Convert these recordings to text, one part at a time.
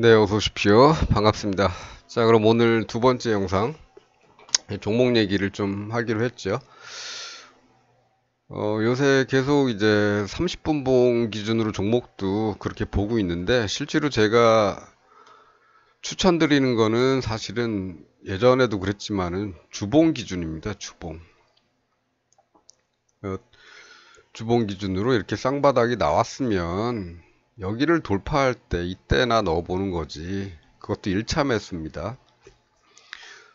네, 어서 오십시오. 반갑습니다. 자, 그럼 오늘 두 번째 영상, 종목 얘기를 좀 하기로 했죠. 요새 계속 이제 30분 봉 기준으로 종목도 그렇게 보고 있는데, 실제로 제가 추천드리는 거는 사실은 예전에도 그랬지만은 주봉 기준입니다. 주봉. 어, 주봉 기준으로 이렇게 쌍바닥이 나왔으면 여기를 돌파할 때 이때나 넣어보는 거지. 그것도 1차 매수입니다.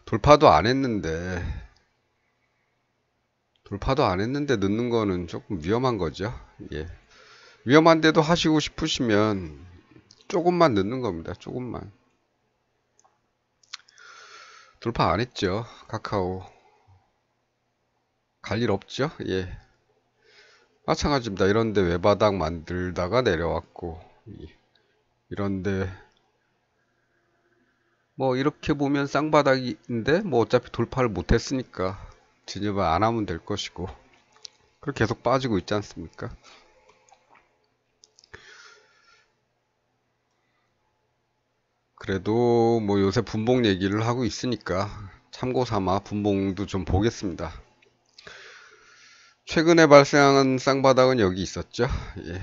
돌파도 안 했는데 넣는 거는 조금 위험한 거죠. 예. 위험한데도 하시고 싶으시면 조금만 넣는 겁니다. 조금만. 돌파 안 했죠. 카카오. 갈 일 없죠. 예. 마찬가지입니다. 이런데 외바닥 만들다가 내려왔고, 이런데 뭐 이렇게 보면 쌍바닥인데 뭐 어차피 돌파를 못 했으니까 진입을 안 하면 될 것이고, 그렇게 계속 빠지고 있지 않습니까? 그래도 뭐 요새 분봉 얘기를 하고 있으니까 참고 삼아 분봉도 좀 보겠습니다. 최근에 발생한 쌍바닥은 여기 있었죠. 예.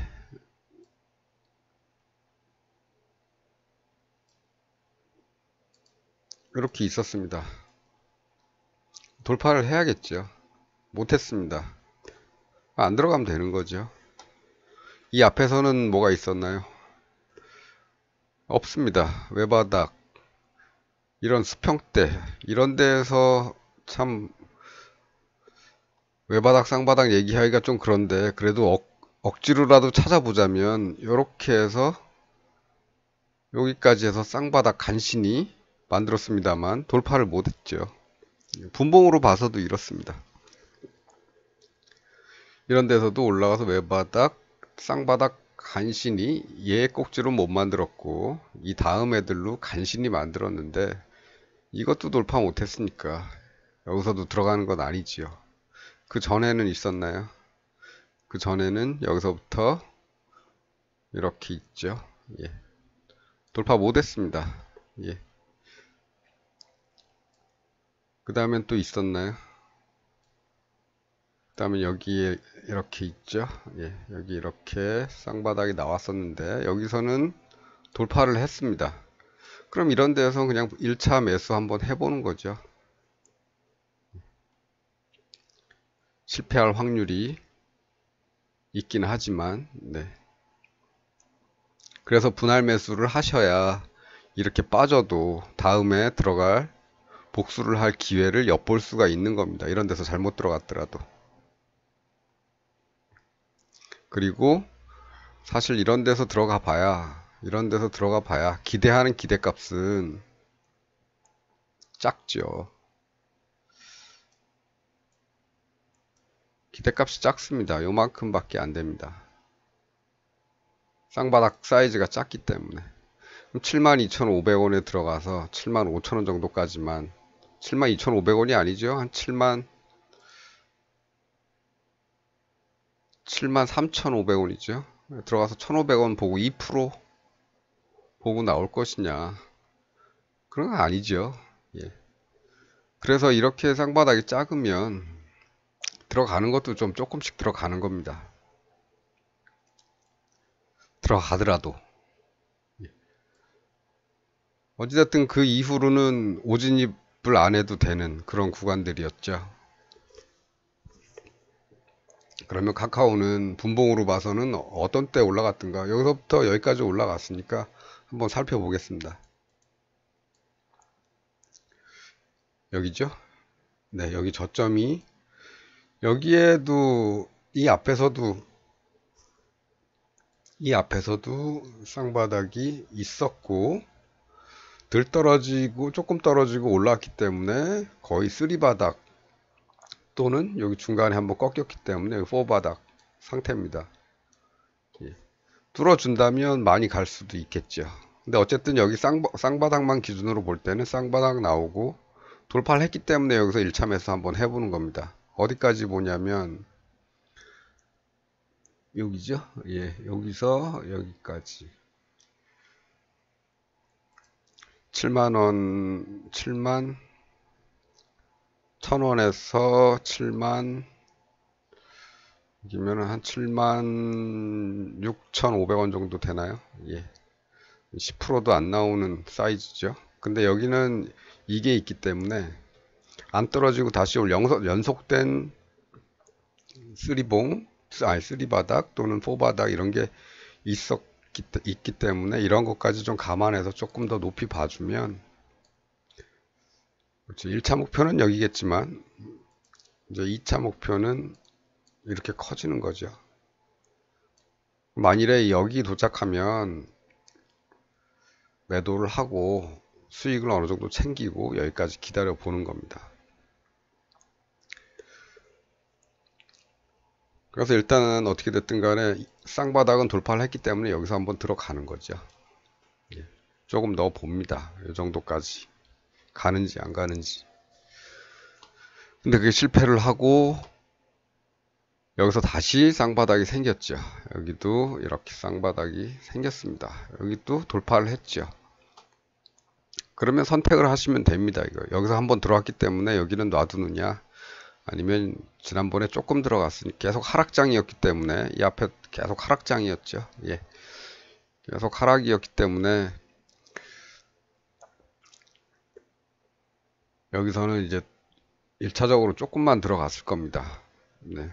이렇게 있었습니다. 돌파를 해야겠죠. 못했습니다. 안 들어가면 되는 거죠. 이 앞에서는 뭐가 있었나요? 없습니다. 외바닥, 이런 수평대, 이런 데에서 참 외바닥, 쌍바닥 얘기하기가 좀 그런데, 그래도 억지로라도 찾아보자면 이렇게 해서 여기까지 해서 쌍바닥 간신히 만들었습니다만 돌파를 못했죠. 분봉으로 봐서도 이렇습니다. 이런 데서도 올라가서 외바닥, 쌍바닥 간신히 얘 꼭지로 못 만들었고 이 다음 애들로 간신히 만들었는데 이것도 돌파 못했으니까 여기서도 들어가는 건 아니지요. 그 전에는 있었나요? 그 전에는 여기서부터 이렇게 있죠. 예. 돌파 못했습니다. 예. 그 다음엔 또 있었나요? 그 다음에 여기에 이렇게 있죠. 예. 여기 이렇게 쌍바닥이 나왔었는데 여기서는 돌파를 했습니다. 그럼 이런 데서 그냥 1차 매수 한번 해보는 거죠. 실패할 확률이 있긴 하지만, 네. 그래서 분할 매수를 하셔야 이렇게 빠져도 다음에 들어갈 복수를 할 기회를 엿볼 수가 있는 겁니다. 이런 데서 잘못 들어갔더라도. 그리고 사실 이런 데서 들어가 봐야 기대하는 기대값은 작죠. 기대값이 작습니다. 요만큼밖에 안 됩니다. 쌍바닥 사이즈가 작기 때문에. 72,500원에 들어가서 75,000원 정도까지만, 72,500원이 아니죠. 한 73,500원이죠. 들어가서 1,500원 보고 2% 보고 나올 것이냐. 그런 건 아니죠. 예. 그래서 이렇게 쌍바닥이 작으면 들어가는 것도 좀 조금씩 들어가는 겁니다. 들어가더라도. 어찌됐든 그 이후로는 오진입을 안 해도 되는 그런 구간들이었죠. 그러면 카카오는 분봉으로 봐서는 어떤 때 올라갔던가, 여기서부터 여기까지 올라갔으니까 한번 살펴보겠습니다. 여기죠? 네, 여기 저점이, 여기에도 이 앞에서도 쌍바닥이 있었고 덜 떨어지고 조금 떨어지고 올라왔기 때문에 거의 쓰리바닥 또는 여기 중간에 한번 꺾였기 때문에 여기 포바닥 상태입니다. 예. 뚫어준다면 많이 갈 수도 있겠죠. 근데 어쨌든 여기 쌍바닥만 기준으로 볼 때는 쌍바닥 나오고 돌파를 했기 때문에 여기서 1차 매수 한번 해보는 겁니다. 어디까지 보냐면 여기죠. 예, 여기서 여기까지. 7만원, 7만 1000원에서 7만, 이면은 한 7만 6,500원 정도 되나요? 예. 10%도 안 나오는 사이즈죠. 근데 여기는 이게 있기 때문에 안 떨어지고 다시 올 연속된 쓰리봉, 아니 쓰리바닥 또는 포바닥 이런 게 있기 때문에 이런 것까지 좀 감안해서 조금 더 높이 봐주면, 그렇죠. 1차 목표는 여기겠지만 이제 2차 목표는 이렇게 커지는 거죠. 만일에 여기 도착하면 매도를 하고 수익을 어느 정도 챙기고 여기까지 기다려 보는 겁니다. 그래서 일단은 어떻게 됐든 간에 쌍바닥은 돌파를 했기 때문에 여기서 한번 들어가는 거죠. 예. 조금 넣어 봅니다. 이 정도까지 가는지 안 가는지. 근데 그게 실패를 하고 여기서 다시 쌍바닥이 생겼죠. 여기도 이렇게 쌍바닥이 생겼습니다. 여기도 돌파를 했죠. 그러면 선택을 하시면 됩니다. 이거 여기서 한번 들어왔기 때문에 여기는 놔두느냐, 아니면 지난번에 조금 들어갔으니 계속 하락장이었기 때문에, 이 앞에 계속 하락장이었죠. 예. 계속 하락이었기 때문에 여기서는 이제 1차적으로 조금만 들어갔을 겁니다. 네.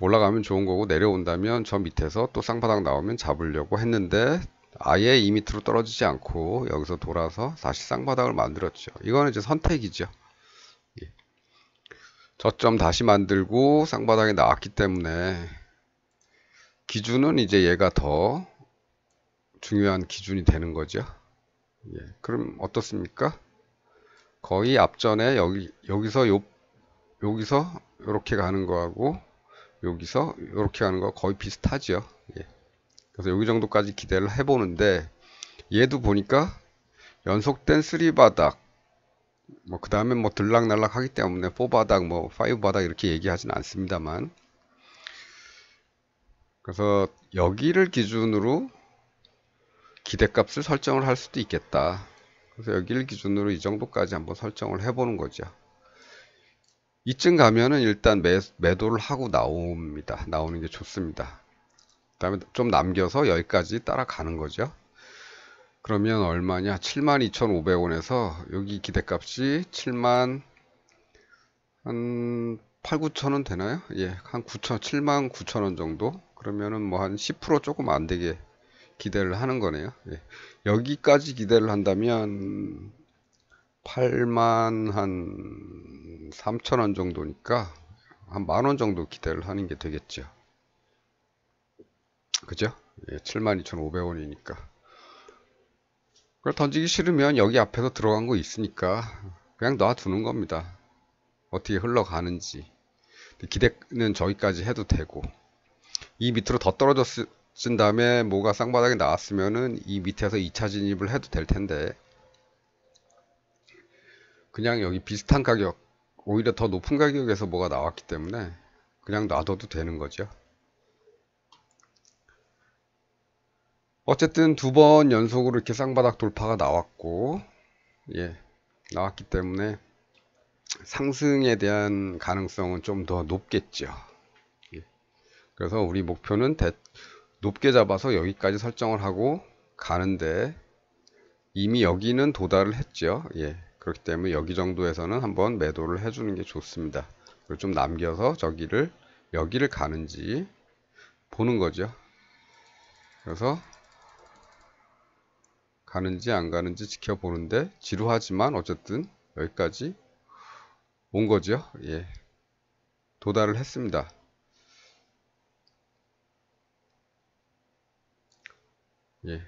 올라가면 좋은 거고 내려온다면 저 밑에서 또 쌍바닥 나오면 잡으려고 했는데 아예 이 밑으로 떨어지지 않고 여기서 돌아서 다시 쌍바닥을 만들었죠. 이거는 이제 선택이죠. 예. 저점 다시 만들고 쌍바닥에 나왔기 때문에 기준은 이제 얘가 더 중요한 기준이 되는 거죠. 예. 그럼 어떻습니까? 거의 앞전에 여기서 이렇게 가는 거하고 여기서 이렇게 가는 거 거의 비슷하죠. 예. 그래서 여기 정도까지 기대를 해보는데, 얘도 보니까 연속된 3바닥, 뭐 그 다음에 뭐 들락날락 하기 때문에 4바닥, 뭐 5바닥 이렇게 얘기하진 않습니다만, 그래서 여기를 기준으로 기대값을 설정을 할 수도 있겠다. 그래서 여기를 기준으로 이 정도까지 한번 설정을 해보는 거죠. 이쯤 가면은 일단 매도를 하고 나옵니다. 나오는 게 좋습니다. 그 다음에 좀 남겨서 여기까지 따라가는 거죠. 그러면 얼마냐? 72,500원에서 여기 기대값이 7만 한 8, 9천원 되나요? 예, 한 7만 9천원 정도? 그러면은 뭐 한 10% 조금 안 되게 기대를 하는 거네요. 예. 여기까지 기대를 한다면 8만 한 3천원 정도니까 한 만원 정도 기대를 하는 게 되겠죠. 그죠? 예, 72,500원이니까. 그걸 던지기 싫으면 여기 앞에서 들어간 거 있으니까 그냥 놔두는 겁니다. 어떻게 흘러가는지. 기대는 저기까지 해도 되고, 이 밑으로 더 떨어졌은 다음에 뭐가 쌍바닥에 나왔으면은 이 밑에서 2차 진입을 해도 될 텐데, 그냥 여기 비슷한 가격, 오히려 더 높은 가격에서 뭐가 나왔기 때문에 그냥 놔둬도 되는 거죠. 어쨌든 두 번 연속으로 이렇게 쌍바닥 돌파가 나왔고, 예, 나왔기 때문에 상승에 대한 가능성은 좀 더 높겠죠. 예. 그래서 우리 목표는 높게 잡아서 여기까지 설정을 하고 가는데, 이미 여기는 도달을 했죠. 예. 그렇기 때문에 여기 정도에서는 한번 매도를 해주는 게 좋습니다. 그리고 좀 남겨서 여기를 가는지 보는 거죠. 그래서 가는지 안 가는지 지켜보는데, 지루하지만 어쨌든 여기까지 온 거죠. 예. 도달을 했습니다. 예.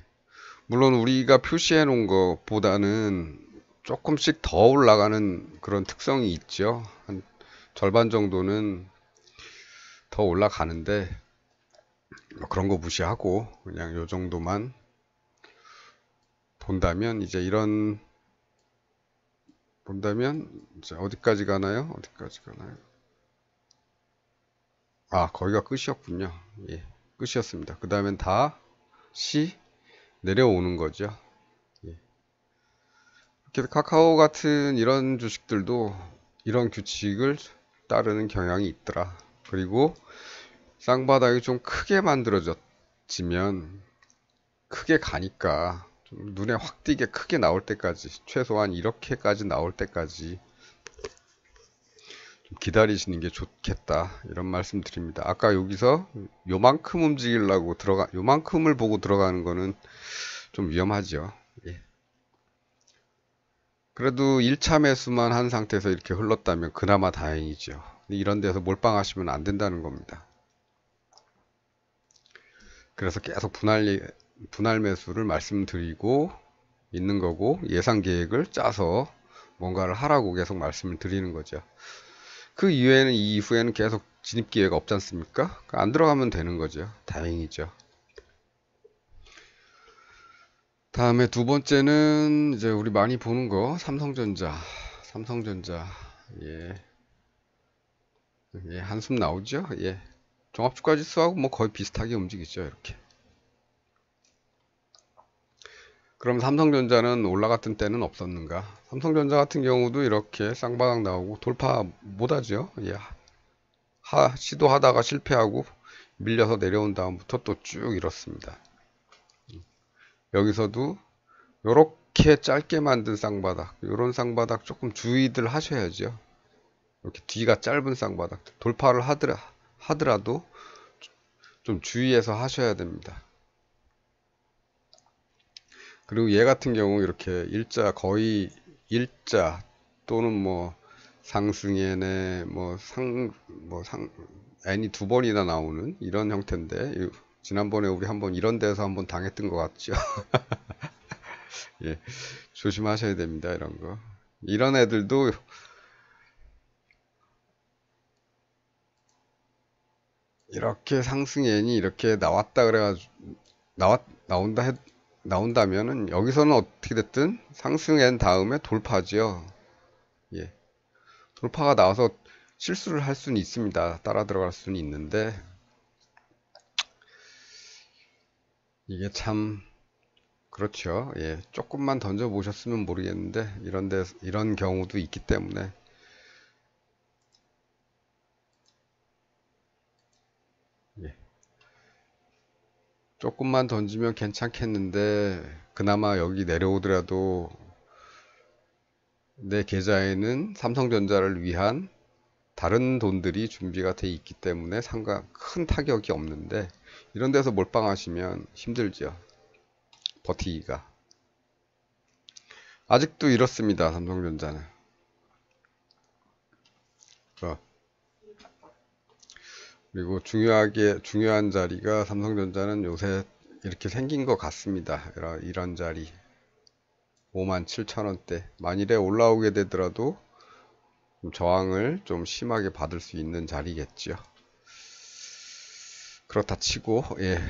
물론 우리가 표시해 놓은 것보다는 조금씩 더 올라가는 그런 특성이 있죠. 한 절반 정도는 더 올라가는데, 뭐 그런 거 무시하고 그냥 요 정도만 본다면, 이제 어디까지 가나요? 어디까지 가나요? 아, 거기가 끝이었군요. 예, 끝이었습니다. 그 다음엔 다시 내려오는 거죠. 이렇게 카카오 같은 이런 주식들도 이런 규칙을 따르는 경향이 있더라. 그리고 쌍바닥이 좀 크게 만들어지면 크게 가니까 좀 눈에 확 띄게 크게 나올 때까지, 최소한 이렇게까지 나올 때까지 좀 기다리시는 게 좋겠다, 이런 말씀 드립니다. 아까 여기서 요만큼 움직이려고 요만큼을 보고 들어가는 거는 좀 위험하죠. 예. 그래도 1차 매수만 한 상태에서 이렇게 흘렀다면 그나마 다행이죠. 이런 데서 몰빵하시면 안 된다는 겁니다. 그래서 계속 분할 매수를 말씀드리고 있는 거고, 예상 계획을 짜서 뭔가를 하라고 계속 말씀을 드리는 거죠. 그 이후에는 계속 진입 기회가 없지 않습니까? 안 들어가면 되는 거죠. 다행이죠. 다음에 두 번째는 이제 우리 많이 보는 거, 삼성전자. 예. 예, 한숨 나오죠? 예. 종합주가지수하고 뭐 거의 비슷하게 움직이죠, 이렇게. 그럼 삼성전자는 올라갔던 때는 없었는가? 삼성전자 같은 경우도 이렇게 쌍바닥 나오고 돌파 못하죠. 예. 시도하다가 실패하고 밀려서 내려온 다음부터 또 쭉 이렇습니다. 여기서도 이렇게 짧게 만든 쌍바닥, 이런 쌍바닥 조금 주의들 하셔야죠. 이렇게 뒤가 짧은 쌍바닥 돌파를 하더라도 좀 주의해서 하셔야 됩니다. 그리고 얘 같은 경우 이렇게 거의 일자 또는 뭐 상승에네 N이 두 번이나 나오는 이런 형태인데, 지난번에 우리 한번 이런 데서 한번 당했던 것 같죠. 예, 조심하셔야 됩니다, 이런 거. 이런 애들도 이렇게 상승 N이 이렇게 나왔다 그래가지고 나온다면은 여기서는 어떻게 됐든 상승 N 다음에 돌파죠. 예. 돌파가 나와서 실수를 할 수는 있습니다. 따라 들어갈 수는 있는데, 이게 참 그렇죠. 예. 조금만 던져 보셨으면 모르겠는데 이런 경우도 있기 때문에, 예. 조금만 던지면 괜찮겠는데 그나마 여기 내려오더라도 내 계좌에는 삼성전자를 위한 다른 돈들이 준비가 돼 있기 때문에 큰 타격이 없는데, 이런 데서 몰빵하시면 힘들죠. 버티기가. 아직도 이렇습니다. 삼성전자는. 그리고 중요한 자리가 삼성전자는 요새 이렇게 생긴 것 같습니다. 이런 자리. 57,000원대. 만일에 올라오게 되더라도 저항을 좀 심하게 받을 수 있는 자리겠죠. 그렇다 치고, 예.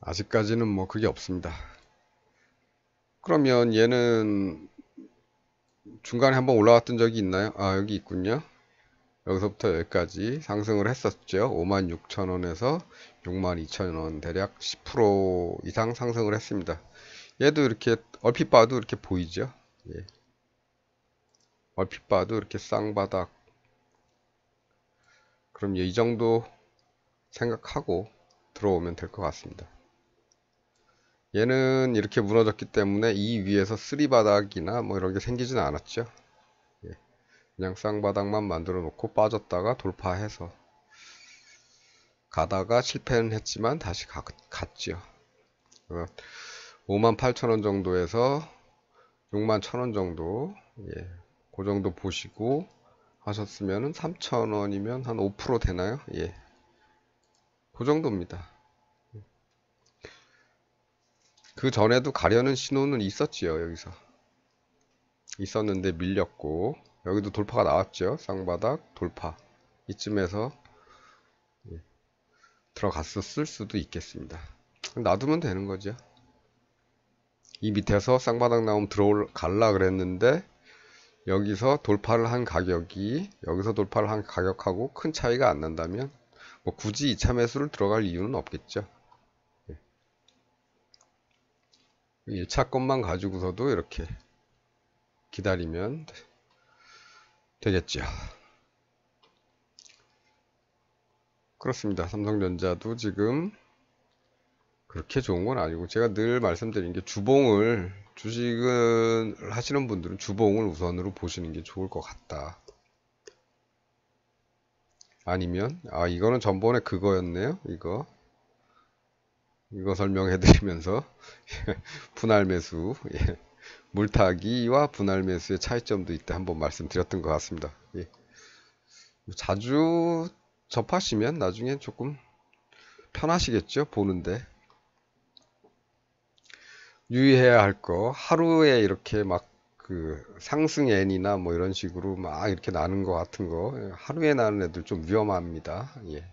아직까지는 뭐 그게 없습니다. 그러면 얘는 중간에 한번 올라왔던 적이 있나요? 아, 여기 있군요. 여기서부터 여기까지 상승을 했었죠. 56,000원에서 62,000원, 대략 10% 이상 상승을 했습니다. 얘도 이렇게 얼핏 봐도 이렇게 보이죠. 예. 얼핏 봐도 이렇게 쌍바닥. 그럼 이 정도 생각하고 들어오면 될 것 같습니다. 얘는 이렇게 무너졌기 때문에 이 위에서 쓰리바닥이나 뭐 이런 게 생기진 않았죠. 예. 그냥 쌍바닥만 만들어 놓고 빠졌다가 돌파해서 가다가 실패는 했지만 다시 갔죠. 58,000원 정도에서 61,000원 정도, 예, 그 정도 보시고 하셨으면 3,000원이면 한 5% 되나요? 예, 그 정도입니다. 그 전에도 가려는 신호는 있었지요. 여기서 있었는데 밀렸고, 여기도 돌파가 나왔죠. 쌍바닥 돌파. 이쯤에서 들어갔었을 수도 있겠습니다. 놔두면 되는 거죠. 이 밑에서 쌍바닥 나오면 갈라 그랬는데, 여기서 돌파를 한 가격이 여기서 돌파를 한 가격하고 큰 차이가 안 난다면 뭐 굳이 2차 매수를 들어갈 이유는 없겠죠. 1차 것만 가지고서도 이렇게 기다리면 되겠죠. 그렇습니다. 삼성전자도 지금 그렇게 좋은 건 아니고, 제가 늘 말씀드린 게 주식을 하시는 분들은 주봉을 우선으로 보시는 게 좋을 것 같다. 아니면 이거는 전번에 그거였네요. 이거 설명해 드리면서 분할 매수, 예. 물타기와 분할 매수의 차이점도 이때 한번 말씀드렸던 것 같습니다. 예. 자주 접하시면 나중에 조금 편하시겠죠, 보는데. 유의해야 할 거, 하루에 이렇게 막 그 상승 N이나 뭐 이런 식으로 막 이렇게 나는 거 같은 거, 하루에 나는 애들 좀 위험합니다. 예.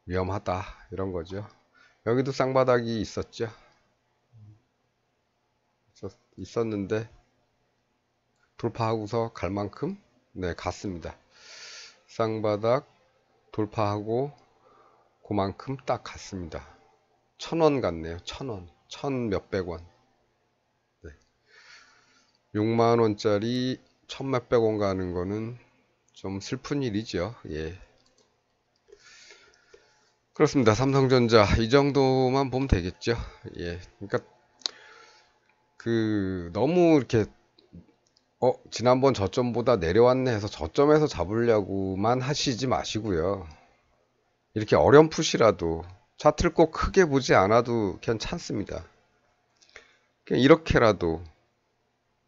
위험하다, 이런 거죠. 여기도 쌍바닥이 있었죠. 있었는데 돌파하고서 갈 만큼, 네, 갔습니다. 쌍바닥 돌파하고 그만큼 딱 갔습니다. 1,000원 같네요. 1,000원. 1,000 몇백 원. 네. 6만원짜리 1,000 몇백 원 가는 거는 좀 슬픈 일이죠. 예. 그렇습니다. 삼성전자 이 정도만 보면 되겠죠. 예. 그러니까 너무 이렇게 지난번 저점보다 내려왔네 해서 저점에서 잡으려고만 하시지 마시고요. 이렇게 어렴풋이라도 차트를 꼭 크게 보지 않아도 괜찮습니다. 그냥 이렇게라도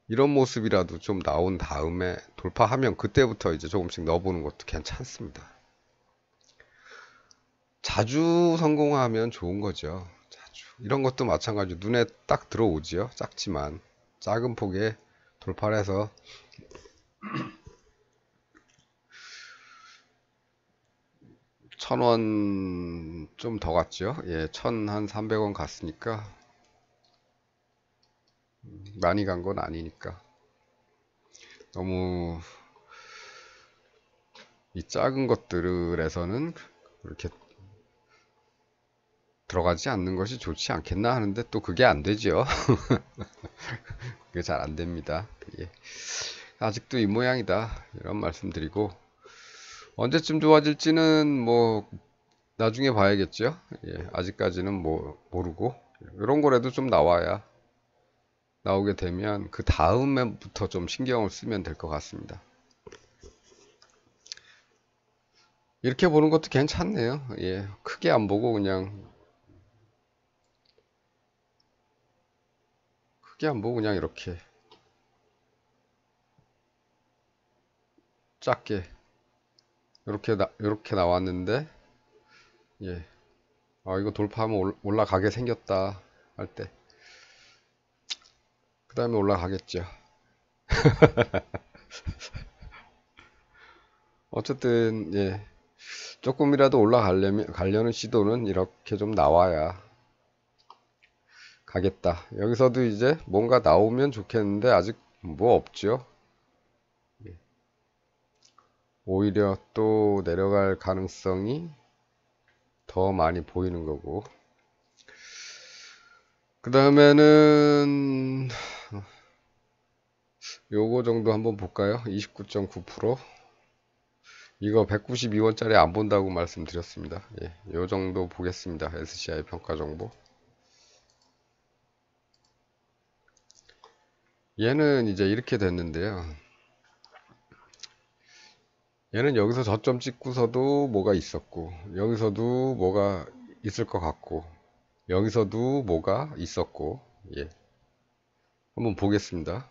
이런 모습이라도 좀 나온 다음에 돌파하면 그때부터 이제 조금씩 넣어보는 것도 괜찮습니다. 자주 성공하면 좋은 거죠. 자주. 이런 것도 마찬가지로 눈에 딱 들어오지요. 작지만 작은 폭에 돌파를 해서 1,000원 좀 더 갔죠. 예, 1,300원 갔으니까 많이 간 건 아니니까 너무 이 작은 것들에서는 그렇게 들어가지 않는 것이 좋지 않겠나 하는데 또 그게 안 되죠. 그게 잘 안 됩니다. 예. 아직도 이 모양이다 이런 말씀 드리고, 언제쯤 좋아질지는 뭐 나중에 봐야겠죠. 예. 아직까지는 뭐 모르고, 이런 거라도 좀 나오게 되면 그 다음에부터 좀 신경을 쓰면 될 것 같습니다. 이렇게 보는 것도 괜찮네요. 예. 크게 안 보고 그냥 이렇게 작게 이렇게 나왔는데, 예. 이거 돌파하면 올라가게 생겼다 할 때, 그 다음에 올라가겠죠. 어쨌든, 예. 조금이라도 가려는 시도는 이렇게 좀 나와야 가겠다. 여기서도 이제 뭔가 나오면 좋겠는데, 아직 뭐 없죠. 오히려 또 내려갈 가능성이 더 많이 보이는 거고. 그 다음에는 요거 정도 한번 볼까요? 29.9%. 이거 192원짜리 안 본다고 말씀드렸습니다. 예, 요 정도 보겠습니다. SCI 평가 정보. 얘는 이제 이렇게 됐는데요. 얘는 여기서 저점 찍고서도 뭐가 있었고, 여기서도 뭐가 있을 것 같고, 여기서도 뭐가 있었고, 예. 한번 보겠습니다.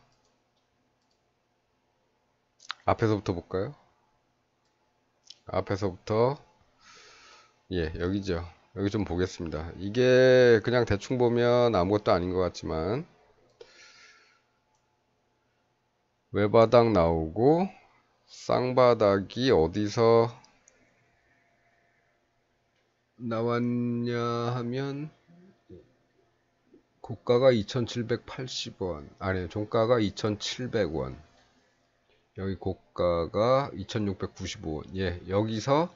앞에서부터 볼까요? 앞에서부터, 예, 여기죠. 여기 좀 보겠습니다. 이게 그냥 대충 보면 아무것도 아닌 것 같지만, 외바닥 나오고, 쌍바닥이 어디서 나왔냐 하면, 고가가 2,780원, 아니, 종가가 2,700원, 여기 고가가 2,695원. 예, 여기서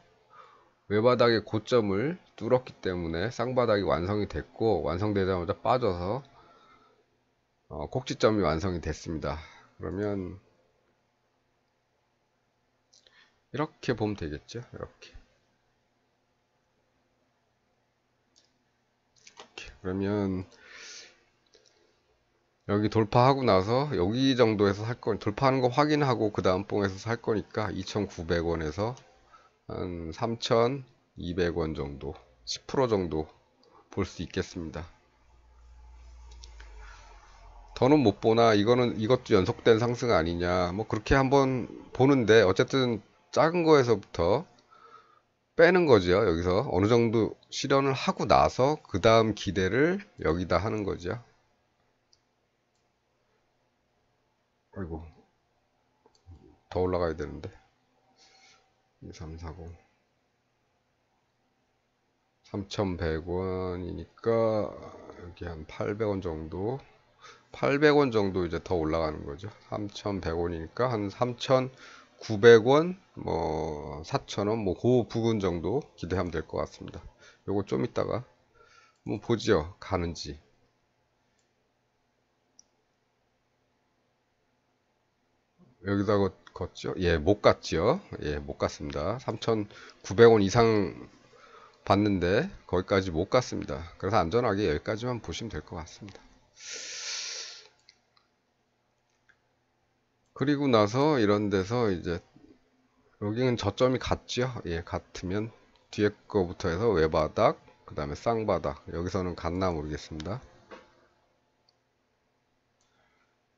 외바닥의 고점을 뚫었기 때문에 쌍바닥이 완성이 됐고, 완성되자마자 빠져서 꼭지점이 완성이 됐습니다. 그러면 이렇게 보면 되겠죠. 이렇게. 그러면 여기 돌파하고 나서 여기 정도에서 살 거, 돌파하는 거 확인하고 그 다음 봉에서 살 거니까 2,900원에서 한 3,200원 정도, 10% 정도 볼 수 있겠습니다. 더는 못 보나, 이것도 연속된 상승 아니냐, 뭐 그렇게 한번 보는데, 어쨌든 작은 거에서부터 빼는 거죠. 여기서 어느 정도 실현을 하고 나서 그 다음 기대를 여기다 하는 거죠. 아이고, 더 올라가야 되는데. 2340 3,100원이니까 여기 한 800원 정도, 800원 정도 이제 더 올라가는 거죠. 3,100원이니까 한 3,900원, 뭐 4,000원, 뭐 그 부분 정도 기대하면 될 것 같습니다. 요거 좀 이따가 한번 보지요. 가는지. 여기다가 걷죠? 예, 못 갔죠? 예, 못 갔습니다. 3,900원 이상 봤는데 거기까지 못 갔습니다. 그래서 안전하게 여기까지만 보시면 될 것 같습니다. 그리고 나서 이런 데서 이제 여기는 저점이 같죠? 예, 같으면 뒤에 거부터 해서 외바닥, 그 다음에 쌍바닥. 여기서는 갔나 모르겠습니다.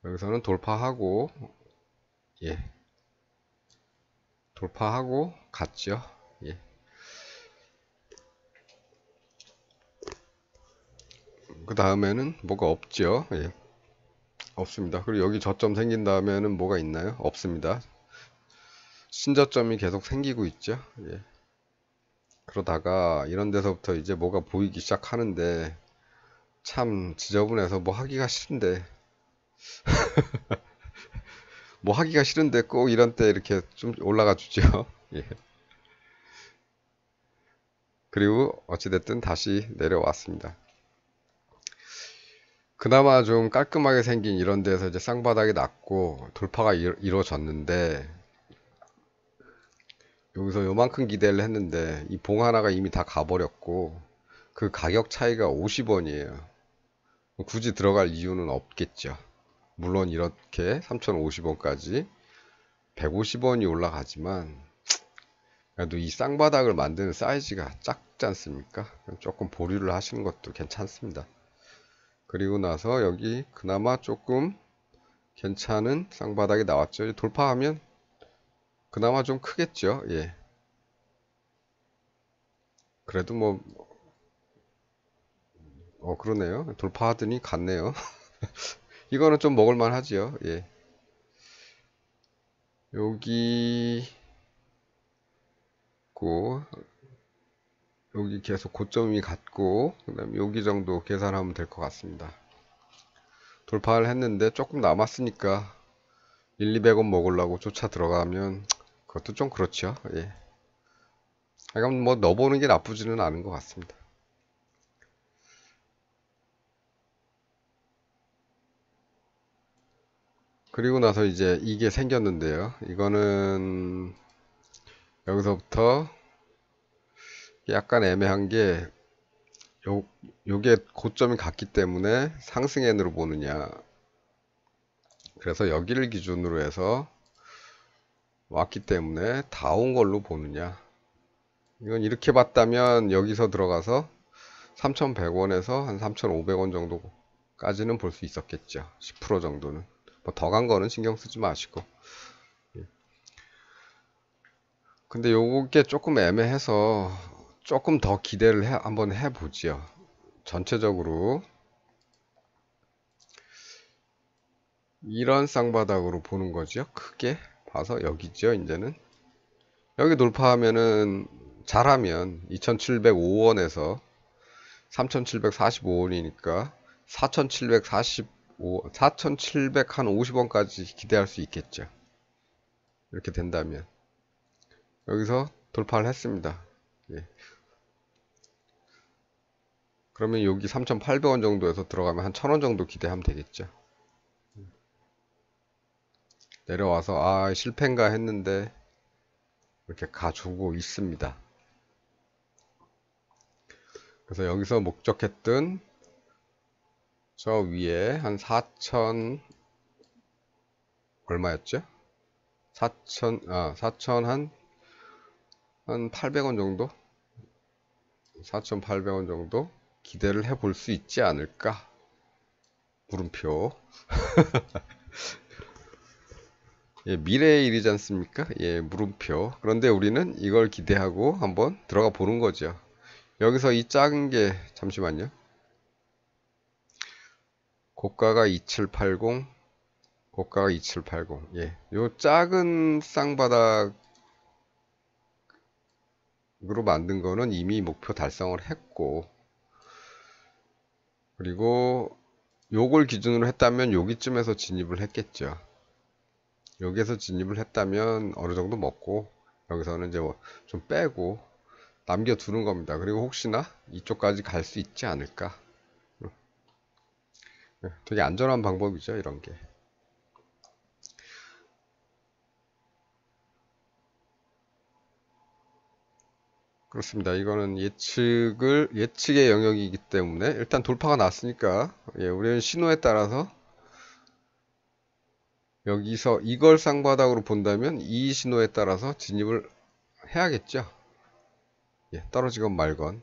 여기서는 돌파하고, 예, 돌파하고 갔죠? 예. 그 다음에는 뭐가 없죠? 예, 없습니다. 그리고 여기 저점 생긴 다음에는 뭐가 있나요? 없습니다. 신저점이 계속 생기고 있죠? 예. 그러다가 이런 데서부터 이제 뭐가 보이기 시작하는데 참 지저분해서 뭐 하기가 싫은데 꼭 이런 때 이렇게 좀 올라가 주죠. 예. 그리고 어찌됐든 다시 내려왔습니다. 그나마 좀 깔끔하게 생긴 이런 데서 이제 쌍바닥이 났고 돌파가 이루어졌는데 여기서 요만큼 기대를 했는데 이 봉 하나가 이미 다 가버렸고 그 가격 차이가 50원이에요. 굳이 들어갈 이유는 없겠죠. 물론 이렇게 3,050원까지 150원이 올라가지만 그래도 이 쌍바닥을 만드는 사이즈가 작지 않습니까? 조금 보류를 하시는 것도 괜찮습니다. 그리고 나서 여기 그나마 조금 괜찮은 쌍바닥이 나왔죠. 돌파하면 그나마 좀 크겠죠. 예. 그래도 뭐, 그러네요. 돌파하더니 갔네요. 이거는 좀 먹을만 하지요. 예. 여기, 고, 여기 계속 고점이 같고, 그 다음에 여기 정도 계산하면 될 것 같습니다. 돌파를 했는데 조금 남았으니까 1, 200원 먹으려고 쫓아 들어가면 그것도 좀 그렇죠. 예. 약간 뭐 넣어보는 게 나쁘지는 않은 것 같습니다. 그리고 나서 이제 이게 생겼는데요. 이거는 여기서부터 약간 애매한 게 요게 고점이 같기 때문에 상승엔으로 보느냐. 그래서 여기를 기준으로 해서 왔기 때문에 다 온 걸로 보느냐. 이건 이렇게 봤다면 여기서 들어가서 3,100원에서 한 3,500원 정도까지는 볼 수 있었겠죠. 10% 정도는. 뭐 더 간 거는 신경 쓰지 마시고. 근데 요게 조금 애매해서 조금 더 기대를 한번 해보지요. 전체적으로 이런 쌍바닥으로 보는 거죠. 크게 봐서 여기죠. 이제는 여기 돌파하면은 잘하면 2,705원에서 3,745원이니까 4,745, 4,700 한 50원까지 기대할 수 있겠죠. 이렇게 된다면 여기서 돌파를 했습니다. 예. 그러면 여기 3,800원 정도에서 들어가면 한 1,000원 정도 기대하면 되겠죠. 내려와서 아 실패인가 했는데 이렇게 가주고 있습니다. 그래서 여기서 목적했던 저 위에 한 4천 얼마였죠? 4천 한 800원 정도? 4,800원 정도 기대를 해볼 수 있지 않을까? 물음표. 예, 미래의 일이지 않습니까? 예, 물음표. 그런데 우리는 이걸 기대하고 한번 들어가 보는 거죠. 여기서 이 작은 게, 잠시만요. 고가가 2780, 고가가 2780. 예, 요 작은 쌍바닥으로 만든 거는 이미 목표 달성을 했고, 그리고 요걸 기준으로 했다면 여기쯤에서 진입을 했겠죠. 여기에서 진입을 했다면 어느 정도 먹고 여기서는 이제 뭐 좀 빼고 남겨두는 겁니다. 그리고 혹시나 이쪽까지 갈 수 있지 않을까. 되게 안전한 방법이죠, 이런 게. 그렇습니다. 이거는 예측의 영역이기 때문에 일단 돌파가 났으니까, 예, 우리는 신호에 따라서 여기서 이걸 쌍바닥으로 본다면 이 신호에 따라서 진입을 해야겠죠. 예, 떨어지건 말건.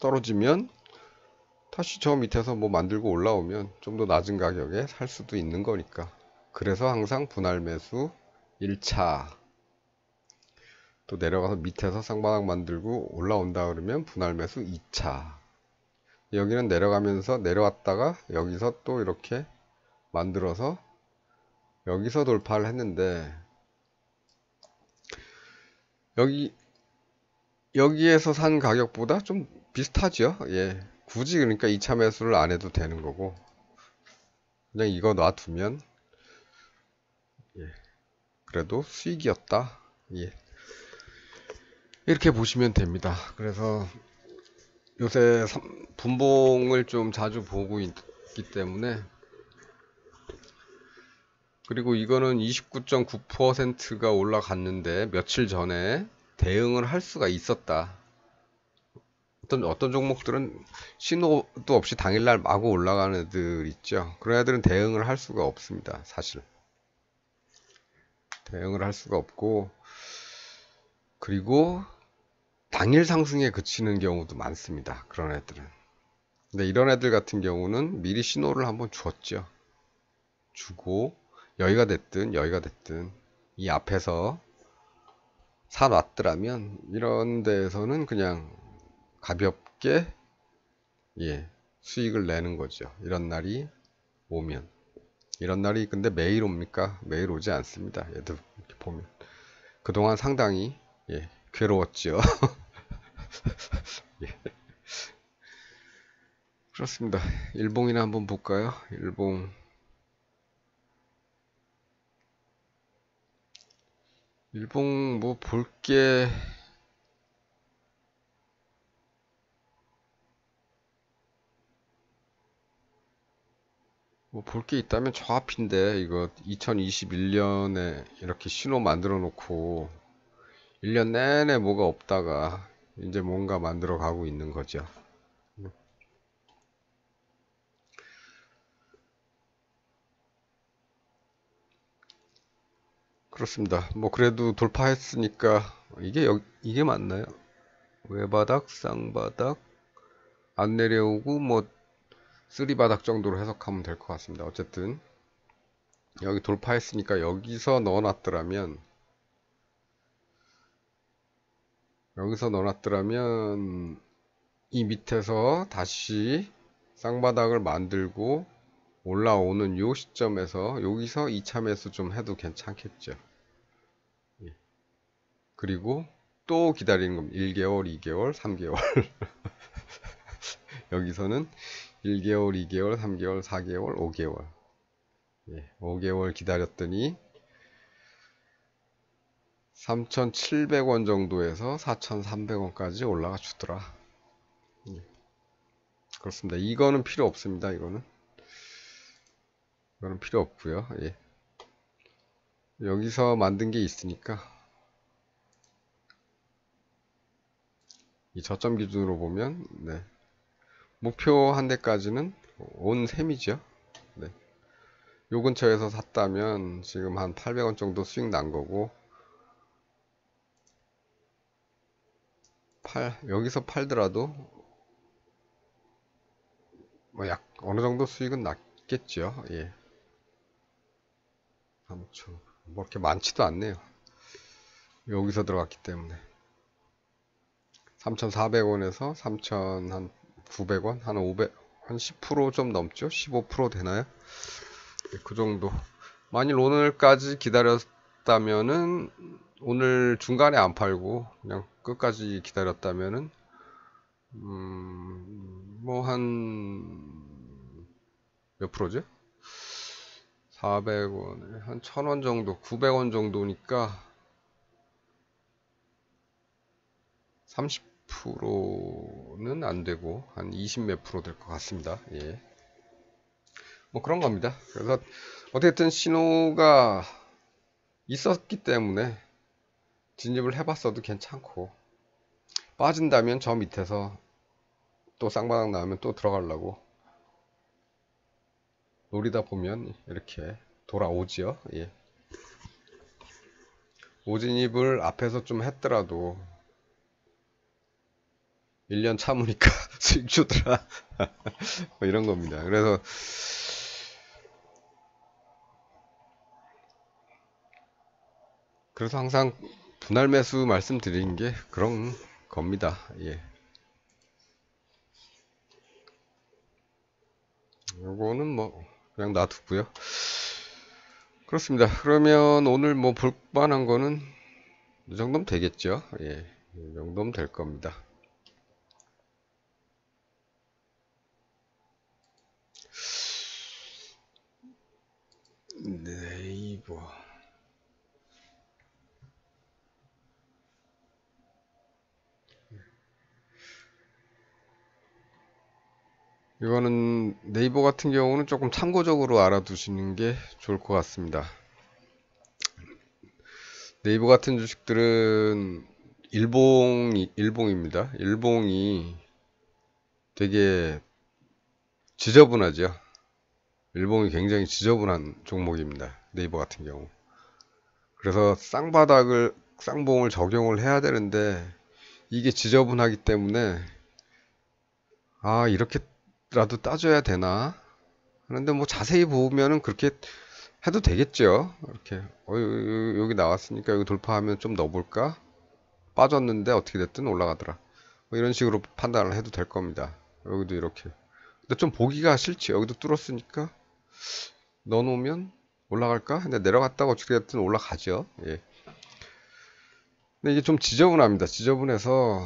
떨어지면 다시 저 밑에서 뭐 만들고 올라오면 좀 더 낮은 가격에 살 수도 있는 거니까. 그래서 항상 분할 매수 1차, 또 내려가서 밑에서 쌍바닥 만들고 올라온다 그러면 분할 매수 2차. 여기는 내려가면서 내려왔다가 여기서 또 이렇게 만들어서 여기서 돌파를 했는데, 여기에서 산 가격보다 좀 비슷하죠. 예. 굳이 그러니까 2차 매수를 안 해도 되는 거고, 그냥 이거 놔두면, 예. 그래도 수익이었다. 예. 이렇게 보시면 됩니다. 그래서 요새 분봉을 좀 자주 보고 있기 때문에, 그리고 이거는 29.9%가 올라갔는데 며칠 전에 대응을 할 수가 있었다. 어떤 종목들은 신호도 없이 당일날 마구 올라가는 애들 있죠. 그런 애들은 대응을 할 수가 없습니다. 사실 대응을 할 수가 없고, 그리고 당일 상승에 그치는 경우도 많습니다. 그런 애들은. 근데 이런 애들 같은 경우는 미리 신호를 한번 줬죠. 주고 여기가 됐든 이 앞에서 사놨더라면 이런 데에서는 그냥 가볍게, 예, 수익을 내는 거죠. 이런 날이 오면. 이런 날이 근데 매일 옵니까? 매일 오지 않습니다. 얘들 이렇게 보면 그동안 상당히, 예, 괴로웠죠. 예, 그렇습니다. 일봉이나 한번 볼까요? 일봉 뭐 볼게, 뭐 볼 게 있다면 저 앞인데, 이거 2021년에 이렇게 신호 만들어 놓고 1년 내내 뭐가 없다가 이제 뭔가 만들어 가고 있는 거죠. 그렇습니다. 뭐 그래도 돌파했으니까 이게 맞나요? 외바닥, 쌍바닥, 안 내려오고 뭐 쓰리바닥 정도로 해석하면 될 것 같습니다. 어쨌든 여기 돌파했으니까 여기서 넣어놨더라면 이 밑에서 다시 쌍바닥을 만들고 올라오는 요 시점에서 여기서 2차 매수 좀 해도 괜찮겠죠. 예. 그리고 또 기다리는 겁니다. 1개월, 2개월, 3개월. 여기서는 1개월, 2개월, 3개월, 4개월, 5개월. 예, 5개월 기다렸더니 3,700원 정도에서 4,300원까지 올라가 주더라. 예, 그렇습니다. 이거는 필요 없습니다. 이거는. 이거는 필요 없고요. 예. 여기서 만든 게 있으니까 이 저점 기준으로 보면 네. 목표 한 대까지는 온 셈이죠. 네. 요 근처에서 샀다면 지금 한 800원 정도 수익 난 거고 여기서 팔더라도 뭐 약 어느 정도 수익은 났겠죠. 예. 3초. 뭐 이렇게 많지도 않네요. 여기서 들어갔기 때문에 3,400원에서 3,900원 한 10%좀 넘죠? 15% 되나요? 네, 그 정도. 만일 오늘까지 기다렸다면은 오늘 중간에 안 팔고 그냥 끝까지 기다렸다면은 뭐 한 몇 프로죠? 400원에 한 1,000원 정도, 900원 정도니까 30%는 안 되고 한 20 몇 프로 될 것 같습니다. 예. 뭐 그런 겁니다. 그래서 어쨌든 신호가 있었기 때문에 진입을 해봤어도 괜찮고 빠진다면 저 밑에서 또 쌍바닥 나오면 또 들어가려고 노리다 보면 이렇게 돌아오지요. 예. 오진입을 앞에서 좀 했더라도 1년 참으니까 수익 주더라. 뭐 이런 겁니다. 그래서 항상 분할 매수 말씀드리는 게 그런 겁니다. 예. 요거는 뭐 그냥 놔두고요. 그렇습니다. 그러면 오늘 뭐 볼만한 거는 이 정도면 되겠죠. 예. 이 정도면 될 겁니다. 네이버. 이거는 네이버 같은 경우는 조금 참고적으로 알아두시는 게 좋을 것 같습니다. 네이버 같은 주식들은 일봉입니다. 일봉이 되게 지저분하죠. 일봉이 굉장히 지저분한 종목입니다. 네이버 같은 경우. 그래서 쌍봉을 적용을 해야 되는데 이게 지저분하기 때문에 아, 이렇게라도 따져야 되나? 그런데 뭐 자세히 보면은 그렇게 해도 되겠죠. 이렇게 여기 나왔으니까 여기 돌파하면 좀 넣어볼까? 빠졌는데 어떻게 됐든 올라가더라. 뭐 이런 식으로 판단을 해도 될 겁니다. 여기도 이렇게. 근데 좀 보기가 싫지. 여기도 뚫었으니까 넣어놓으면 올라갈까? 근데 내려갔다가 어떻게 됐든 올라가죠. 예. 근데 이게 좀 지저분합니다. 지저분해서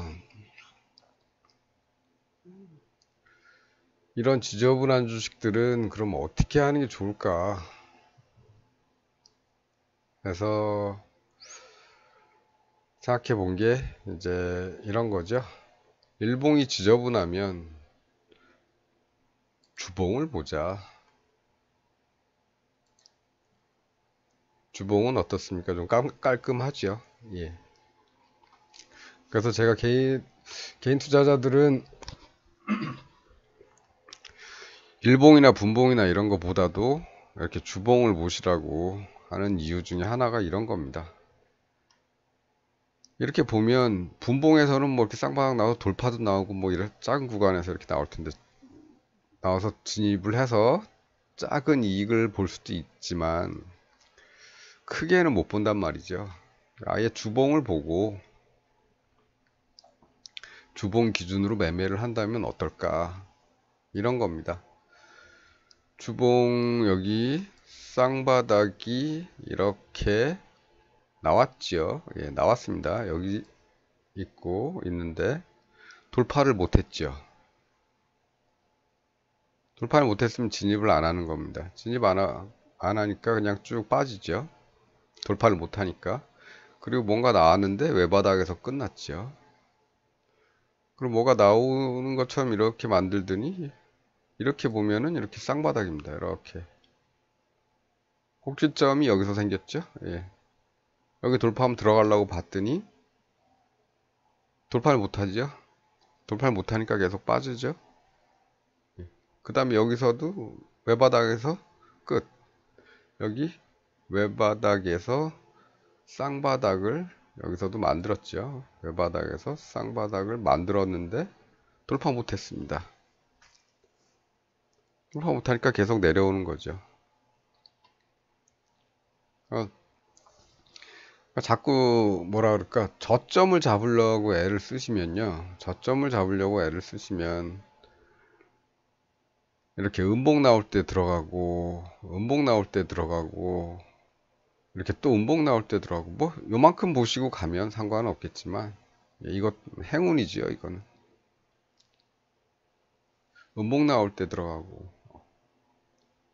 이런 지저분한 주식들은 그럼 어떻게 하는 게 좋을까? 그래서 생각해 본 게 이제 이런 거죠. 일봉이 지저분하면 주봉을 보자. 주봉은 어떻습니까? 좀 깔끔하죠. 예. 그래서 제가 개인 투자자들은 일봉이나 분봉이나 이런 거보다도 이렇게 주봉을 보시라고 하는 이유 중에 하나가 이런 겁니다. 이렇게 보면 분봉에서는 뭐 이렇게 쌍방향 나와서 돌파도 나오고 뭐 이런 작은 구간에서 이렇게 나올 텐데 나와서 진입을 해서 작은 이익을 볼 수도 있지만 크게는 못 본단 말이죠. 아예 주봉을 보고 주봉 기준으로 매매를 한다면 어떨까? 이런 겁니다. 주봉 여기 쌍바닥이 이렇게 나왔죠. 예, 나왔습니다. 여기 있는데 돌파를 못했죠. 돌파를 못했으면 진입을 안 하는 겁니다. 진입 안 하니까 그냥 쭉 빠지죠. 돌파를 못하니까. 그리고 뭔가 나왔는데 외바닥에서 끝났죠. 그리고 뭐가 나오는 것처럼 이렇게 만들더니 이렇게 보면은 이렇게 쌍바닥입니다. 이렇게. 꼭지점이 여기서 생겼죠. 예. 여기 돌파하면 들어가려고 봤더니 돌파를 못하죠. 돌파를 못하니까 계속 빠지죠. 그 다음에 여기서도 외바닥에서 끝. 여기 외바닥에서 쌍바닥을 여기서도 만들었죠. 외바닥에서 쌍바닥을 만들었는데 돌파 못했습니다. 돌파 못하니까 계속 내려오는 거죠. 자꾸 뭐라 그럴까, 저점을 잡으려고 애를 쓰시면요, 저점을 잡으려고 애를 쓰시면 이렇게 음봉 나올 때 들어가고 음봉 나올 때 들어가고 이렇게 또 음봉 나올 때 들어가고, 뭐 요만큼 보시고 가면 상관은 없겠지만, 이거 행운이지요. 이거는 음봉 나올 때 들어가고.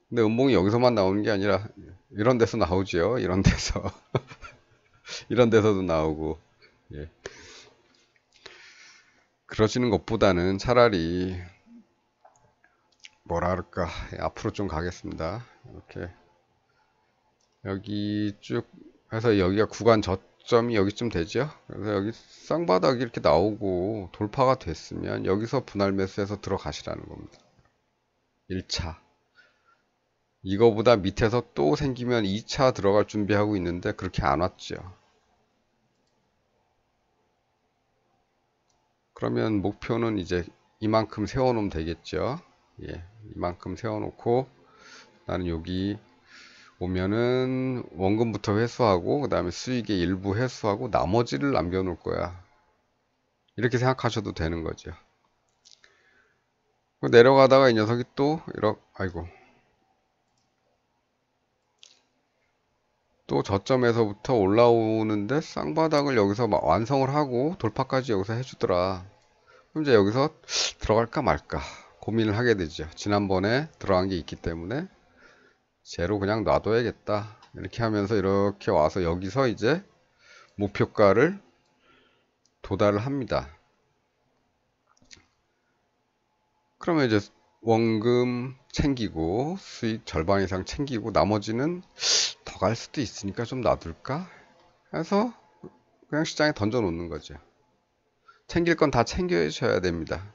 근데 음봉이 여기서만 나오는 게 아니라 이런 데서 나오지요. 이런 데서 이런 데서도 나오고. 예. 그러시는 것보다는 차라리 뭐라 그럴까, 앞으로 좀 가겠습니다. 이렇게 여기 쭉 해서 여기가 구간 저점이 여기쯤 되죠. 그래서 여기 쌍바닥이 이렇게 나오고 돌파가 됐으면 여기서 분할 매수해서 들어가시라는 겁니다. 1차. 이거보다 밑에서 또 생기면 2차 들어갈 준비하고 있는데 그렇게 안 왔죠. 그러면 목표는 이제 이만큼 세워놓으면 되겠죠. 예, 이만큼 세워놓고 나는 여기 오면은 원금부터 회수하고 그 다음에 수익의 일부 회수하고 나머지를 남겨놓을 거야. 이렇게 생각하셔도 되는 거죠. 내려가다가 이 녀석이 또 이렇게, 아이고, 또 저점에서부터 올라오는데 쌍바닥을 여기서 막 완성을 하고 돌파까지 여기서 해주더라. 그럼 이제 여기서 들어갈까 말까 고민을 하게 되죠. 지난번에 들어간 게 있기 때문에 제로 그냥 놔둬야겠다. 이렇게 하면서 이렇게 와서 여기서 이제 목표가를 도달을 합니다. 그러면 이제 원금 챙기고 수익 절반 이상 챙기고 나머지는 더 갈 수도 있으니까 좀 놔둘까 해서 그냥 시장에 던져 놓는 거죠. 챙길 건 다 챙겨셔야 됩니다.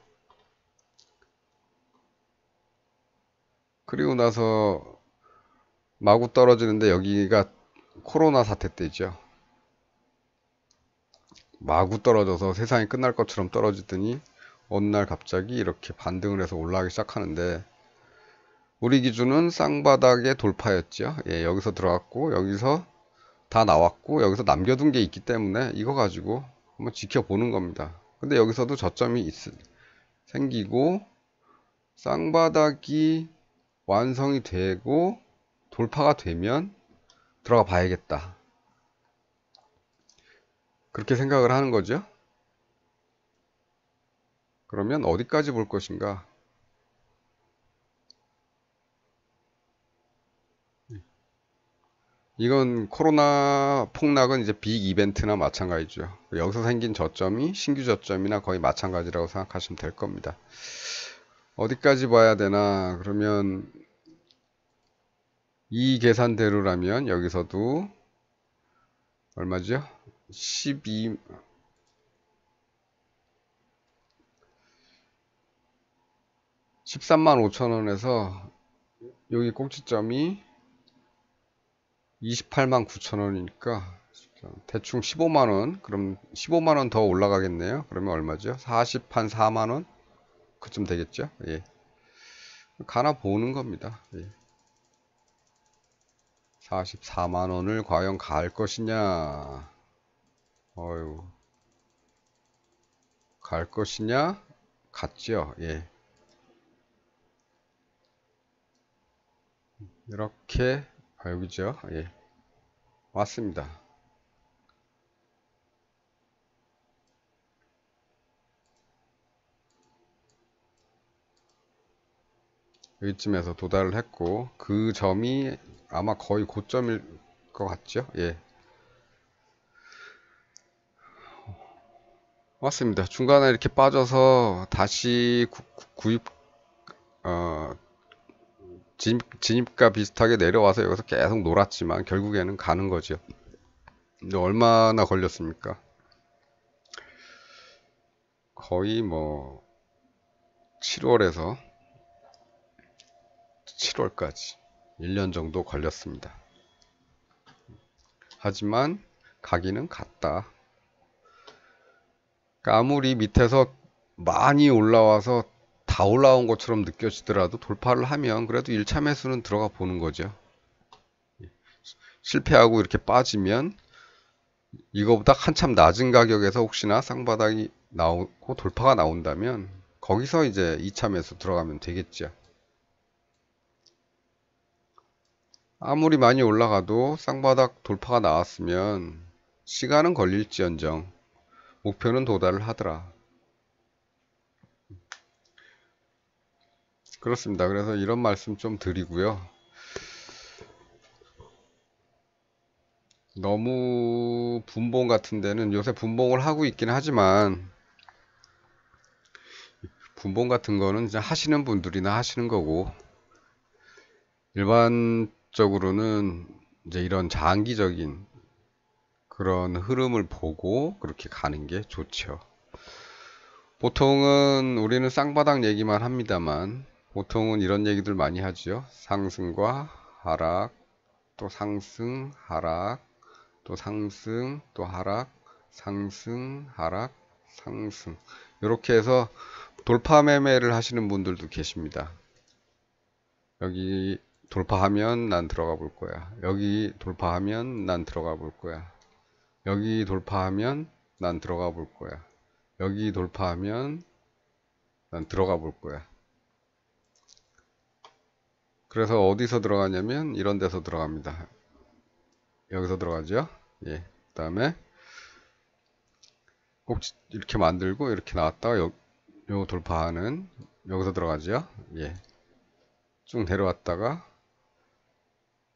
그리고 나서 마구 떨어지는데 여기가 코로나 사태 때죠. 마구 떨어져서 세상이 끝날 것처럼 떨어지더니 어느 날 갑자기 이렇게 반등을 해서 올라가기 시작하는데, 우리 기준은 쌍바닥의 돌파였죠. 예, 여기서 들어갔고 여기서 다 나왔고 여기서 남겨둔 게 있기 때문에 이거 가지고 한번 지켜보는 겁니다. 근데 여기서도 저점이 생기고 쌍바닥이 완성이 되고 돌파가 되면 들어가 봐야겠다. 그렇게 생각을 하는 거죠. 그러면 어디까지 볼 것인가? 이건 코로나 폭락은 이제 빅 이벤트나 마찬가지죠. 여기서 생긴 저점이 신규 저점이나 거의 마찬가지라고 생각하시면 될 겁니다. 어디까지 봐야 되나? 그러면 이 계산대로라면 여기서도 얼마죠? 12, 13만 5천 원에서 여기 꼭지점이 28만 9천 원이니까 대충 15만 원. 그럼 15만 원 더 올라가겠네요. 그러면 얼마죠? 40한 4만 원? 그쯤 되겠죠? 예. 가나 보는 겁니다. 예. 44만 원을 과연 갈 것이냐? 어유, 갈 것이냐? 갔죠. 예. 이렇게, 여기죠. 예. 왔습니다. 여기쯤에서 도달을 했고, 그 점이 아마 거의 고점일 것 같죠? 예. 왔습니다. 중간에 이렇게 빠져서 다시 구입, 어, 진입과 비슷하게 내려와서 여기서 계속 놀았지만 결국에는 가는 거죠. 근데 얼마나 걸렸습니까? 거의 뭐 7월에서 7월까지 1년 정도 걸렸습니다. 하지만 가기는 갔다. 그러니까 아무리 밑에서 많이 올라와서 다 올라온 것처럼 느껴지더라도 돌파를 하면 그래도 1차 매수는 들어가 보는 거죠. 실패하고 이렇게 빠지면 이거보다 한참 낮은 가격에서 혹시나 쌍바닥이 나오고 돌파가 나온다면 거기서 이제 2차 매수 들어가면 되겠죠. 아무리 많이 올라가도 쌍바닥 돌파가 나왔으면 시간은 걸릴지언정 목표는 도달을 하더라. 그렇습니다. 그래서 이런 말씀 좀 드리고요. 너무 분봉 같은 데는 요새 분봉을 하고 있긴 하지만 분봉 같은 거는 이제 하시는 분들이나 하시는 거고 일반적으로는 이제 이런 장기적인 그런 흐름을 보고 그렇게 가는 게 좋죠. 보통은 우리는 쌍바닥 얘기만 합니다만 보통은 이런 얘기들 많이 하죠. 상승과 하락, 또 상승, 하락, 또 상승, 또 하락, 상승, 하락, 상승. 이렇게 해서 돌파 매매를 하시는 분들도 계십니다. 여기 돌파하면 난 들어가 볼 거야. 여기 돌파하면 난 들어가 볼 거야. 여기 돌파하면 난 들어가 볼 거야. 여기 돌파하면 난 들어가 볼 거야. 그래서 어디서 들어가냐면 이런 데서 들어갑니다. 여기서 들어가죠. 예. 그 다음에 꼭 이렇게 만들고 이렇게 나왔다가 요 돌파하는 여기서 들어가죠. 예. 쭉 내려왔다가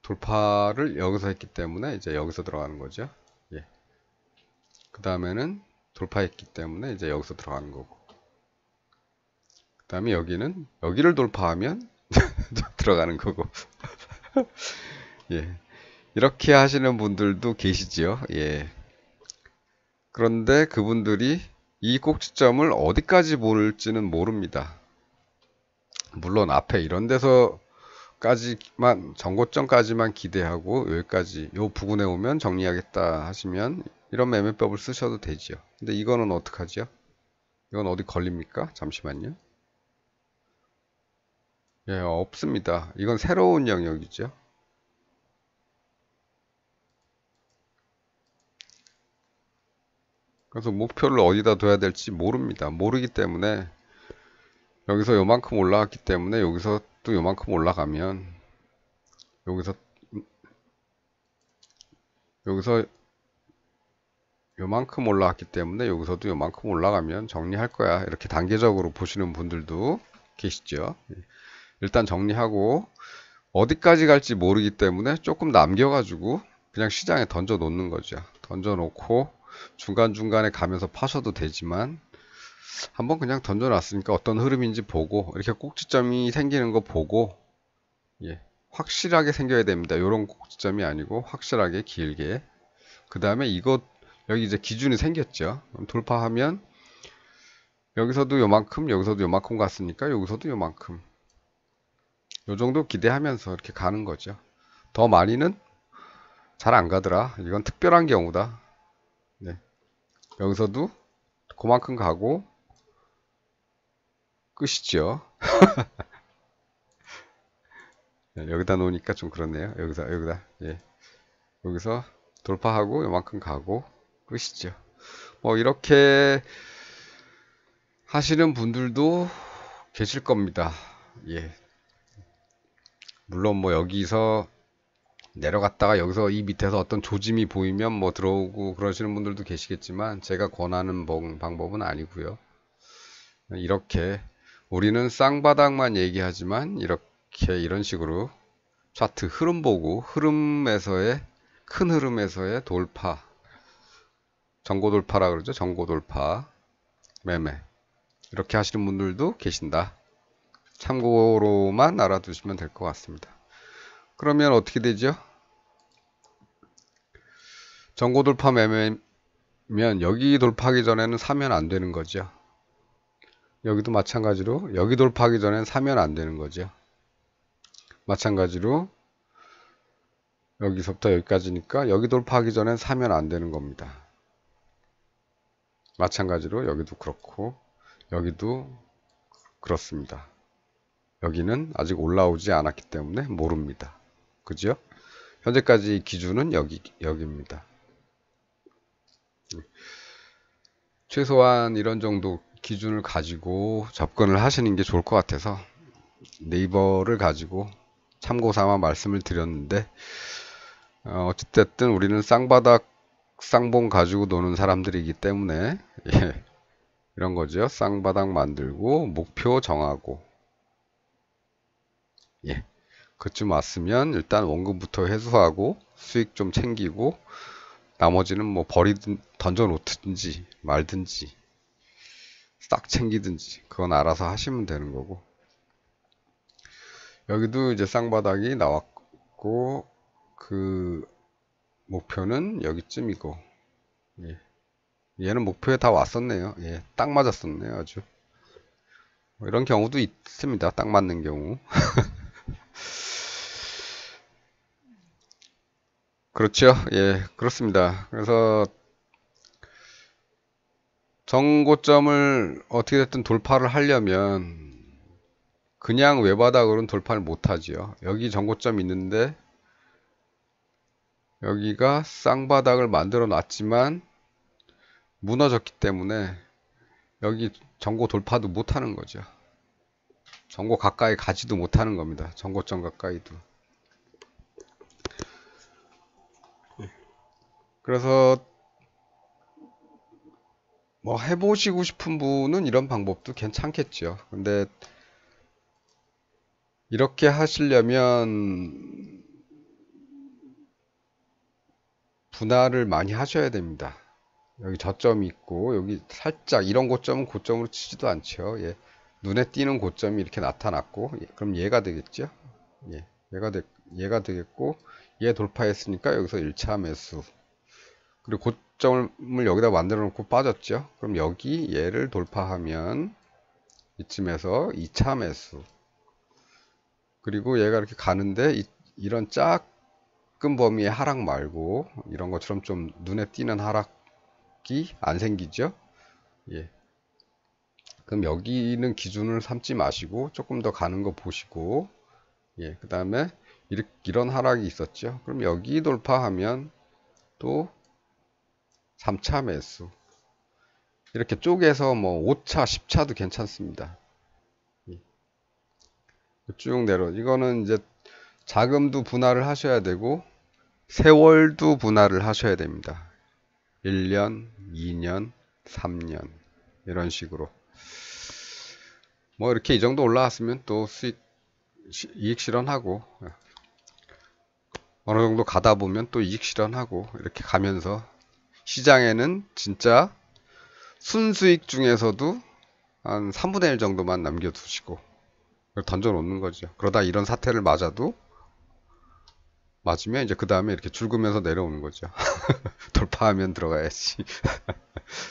돌파를 여기서 했기 때문에 이제 여기서 들어가는 거죠. 예. 그 다음에는 돌파했기 때문에 이제 여기서 들어가는 거고. 그 다음에 여기는 여기를 돌파하면 들어가는 거고. 예. 이렇게 하시는 분들도 계시지요. 예. 그런데 그분들이 이 꼭지점을 어디까지 볼지는 모릅니다. 물론 앞에 이런 데서까지만 전고점까지만 기대하고 여기까지 요 부근에 오면 정리하겠다 하시면 이런 매매법을 쓰셔도 되지요. 근데 이거는 어떡하죠? 이건 어디 걸립니까? 잠시만요. 예, 없습니다. 이건 새로운 영역이죠. 그래서 목표를 어디다 둬야 될지 모릅니다. 모르기 때문에 여기서 요만큼 올라갔기 때문에 여기서 또 요만큼 올라가면 여기서 요만큼 올라왔기 때문에 여기서도 요만큼 올라가면 정리할 거야. 이렇게 단계적으로 보시는 분들도 계시죠. 일단 정리하고 어디까지 갈지 모르기 때문에 조금 남겨가지고 그냥 시장에 던져 놓는 거죠. 던져 놓고 중간중간에 가면서 파셔도 되지만 한번 그냥 던져 놨으니까 어떤 흐름인지 보고 이렇게 꼭지점이 생기는 거 보고 예, 확실하게 생겨야 됩니다. 요런 꼭지점이 아니고 확실하게 길게. 그 다음에 이것 여기 이제 기준이 생겼죠. 돌파하면 여기서도 요만큼 여기서도 요만큼 갔으니까 여기서도 요만큼 요 정도 기대하면서 이렇게 가는 거죠. 더 많이는 잘 안 가더라. 이건 특별한 경우다. 네. 여기서도 그만큼 가고 끝이죠. 네, 여기다 놓으니까 좀 그렇네요. 여기다 예. 여기서 돌파하고 요만큼 가고 끝이죠. 뭐 이렇게 하시는 분들도 계실 겁니다. 예. 물론 뭐 여기서 내려갔다가 여기서 이 밑에서 어떤 조짐이 보이면 뭐 들어오고 그러시는 분들도 계시겠지만 제가 권하는 방법은 아니고요. 이렇게 우리는 쌍바닥만 얘기하지만 이렇게 이런 식으로 차트 흐름 보고 흐름에서의 큰 흐름에서의 돌파 전고 돌파라 그러죠. 전고 돌파 매매 이렇게 하시는 분들도 계신다. 참고로만 알아두시면 될 것 같습니다. 그러면 어떻게 되죠? 전고 돌파 매매면 여기 돌파하기 전에는 사면 안 되는 거죠. 여기도 마찬가지로 여기 돌파하기 전에는 사면 안 되는 거죠. 마찬가지로 여기서부터 여기까지니까 여기 돌파하기 전엔 사면 안 되는 겁니다. 마찬가지로 여기도 그렇고 여기도 그렇습니다. 여기는 아직 올라오지 않았기 때문에 모릅니다. 그죠? 현재까지 기준은 여기입니다. 최소한 이런 정도 기준을 가지고 접근을 하시는 게 좋을 것 같아서 네이버를 가지고 참고 삼아 말씀을 드렸는데, 어찌됐든 우리는 쌍바닥 쌍봉 가지고 노는 사람들이기 때문에 예, 이런 거죠. 쌍바닥 만들고 목표 정하고, 예, 그쯤 왔으면 일단 원금부터 회수하고 수익 좀 챙기고 나머지는 뭐 버리든 던져 놓든지 말든지 싹 챙기든지 그건 알아서 하시면 되는 거고, 여기도 이제 쌍바닥이 나왔고 그 목표는 여기쯤이고, 예, 얘는 목표에 다 왔었네요. 예, 딱 맞았었네요. 아주 뭐 이런 경우도 있습니다. 딱 맞는 경우. 그렇죠. 예, 그렇습니다. 그래서 정고점을 어떻게 됐든 돌파를 하려면 그냥 외바닥으로는 돌파를 못하지요. 여기 정고점 있는데 여기가 쌍바닥을 만들어 놨지만 무너졌기 때문에 여기 정고 돌파도 못하는 거죠. 정고 가까이 가지도 못하는 겁니다. 정고점 가까이도. 그래서 뭐 해보시고 싶은 분은 이런 방법도 괜찮겠죠. 근데 이렇게 하시려면 분할을 많이 하셔야 됩니다. 여기 저점이 있고 여기 살짝 이런 고점은 고점으로 치지도 않죠. 예. 눈에 띄는 고점이 이렇게 나타났고, 예. 그럼 얘가 되겠죠. 예. 얘가 되겠고, 얘 돌파했으니까 여기서 1차 매수. 그리고 고점을 여기다 만들어 놓고 빠졌죠. 그럼 여기 얘를 돌파하면 이쯤에서 2차 매수. 그리고 얘가 이렇게 가는데 이런 작은 범위의 하락 말고 이런 것처럼 좀 눈에 띄는 하락이 안 생기죠. 예. 그럼 여기는 기준을 삼지 마시고 조금 더 가는 거 보시고, 예. 그 다음에 이런 하락이 있었죠. 그럼 여기 돌파하면 또 3차 매수. 이렇게 쪼개서 뭐 5차, 10차도 괜찮습니다. 쭉 내려. 이거는 이제 자금도 분할을 하셔야 되고 세월도 분할을 하셔야 됩니다. 1년, 2년, 3년 이런 식으로. 뭐 이렇게 이 정도 올라왔으면 또 이익 실현하고, 어느 정도 가다 보면 또 이익 실현하고 이렇게 가면서 시장에는 진짜 순수익 중에서도 한 3분의 1 정도만 남겨두시고 던져 놓는 거죠. 그러다 이런 사태를 맞으면 이제 그 다음에 이렇게 줄으면서 내려오는 거죠. 돌파하면 들어가야지.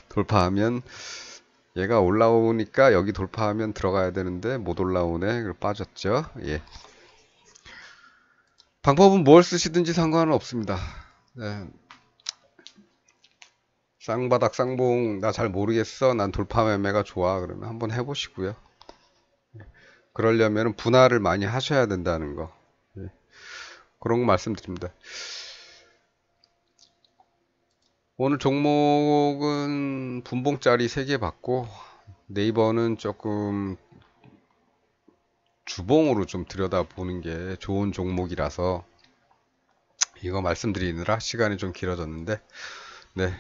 돌파하면 얘가 올라오니까 여기 돌파하면 들어가야 되는데 못 올라오네. 그리고 빠졌죠. 예. 방법은 뭘 쓰시든지 상관은 없습니다. 네. 쌍바닥 쌍봉 나 잘 모르겠어. 난 돌파 매매가 좋아. 그러면 한번 해보시고요. 그러려면 분할을 많이 하셔야 된다는 거. 예. 그런 거 말씀드립니다. 오늘 종목은 분봉짜리 3개 받고 네이버는 조금 주봉으로 좀 들여다보는 게 좋은 종목이라서 이거 말씀드리느라 시간이 좀 길어졌는데, 네.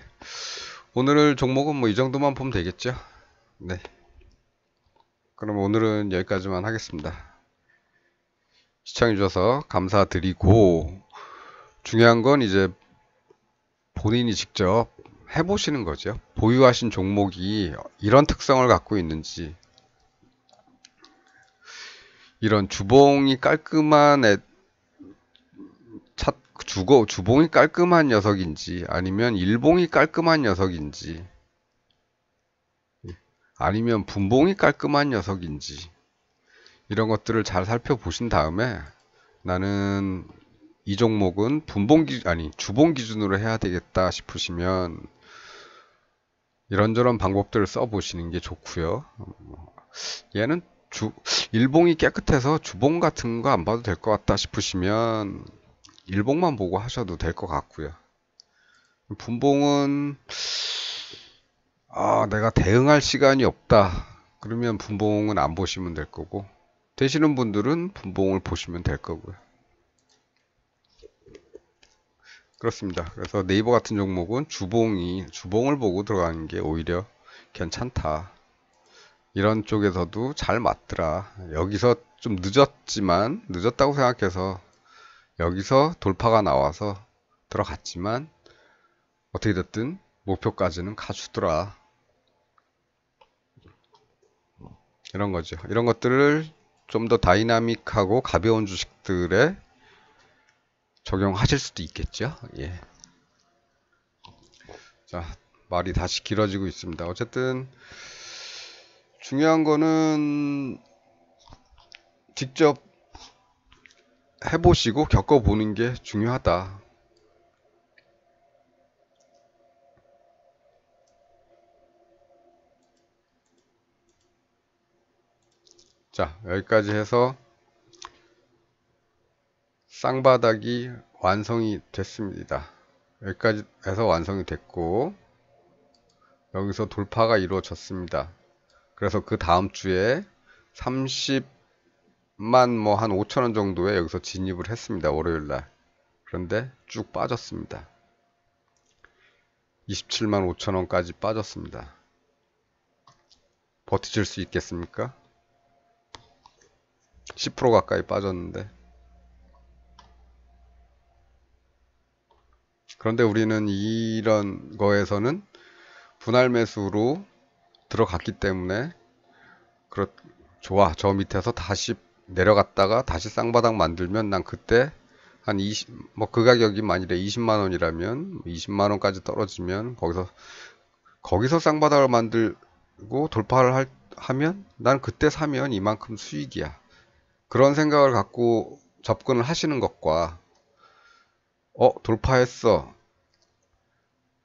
오늘 종목은 뭐 이 정도만 보면 되겠죠. 네. 그럼 오늘은 여기까지만 하겠습니다. 시청해주셔서 감사드리고, 중요한 건 이제 본인이 직접 해보시는 거죠. 보유하신 종목이 이런 특성을 갖고 있는지, 이런 주봉이 깔끔한 주봉이 깔끔한 녀석인지 아니면 일봉이 깔끔한 녀석인지 아니면 분봉이 깔끔한 녀석인지 이런 것들을 잘 살펴보신 다음에 나는 이 종목은 주봉 기준으로 해야 되겠다 싶으시면 이런저런 방법들을 써보시는 게 좋고요. 얘는 일봉이 깨끗해서 주봉 같은 거 안 봐도 될 것 같다 싶으시면 일봉만 보고 하셔도 될 것 같고요. 분봉은 내가 대응할 시간이 없다. 그러면 분봉은 안 보시면 될 거고 되시는 분들은 분봉을 보시면 될 거고요. 그렇습니다. 그래서 네이버 같은 종목은 주봉을 보고 들어가는 게 오히려 괜찮다. 이런 쪽에서도 잘 맞더라. 여기서 좀 늦었다고 생각해서 여기서 돌파가 나와서 들어갔지만 어떻게 됐든 목표까지는 가주더라. 이런 거죠. 이런 것들을 좀 더 다이나믹하고 가벼운 주식들에 적용하실 수도 있겠죠. 예. 자, 말이 다시 길어지고 있습니다. 어쨌든 중요한 거는 직접 해보시고 겪어보는 게 중요하다. 자, 여기까지 해서 쌍바닥이 완성이 됐습니다. 여기까지 해서 완성이 됐고 여기서 돌파가 이루어졌습니다. 그래서 그 다음 주에 30만 뭐 한 5천원 정도에 여기서 진입을 했습니다. 월요일날. 그런데 쭉 빠졌습니다. 27만 5천원까지 빠졌습니다. 버티실 수 있겠습니까? 10% 가까이 빠졌는데. 그런데 우리는 이런 거에서는 분할 매수로 들어갔기 때문에 좋아. 저 밑에서 다시 내려갔다가 다시 쌍바닥 만들면 난 그때 한 그 가격이 만일에 20만원이라면 20만원까지 떨어지면 거기서 쌍바닥을 만들고 돌파를 하면 난 그때 사면 이만큼 수익이야. 그런 생각을 갖고 접근을 하시는 것과 돌파했어.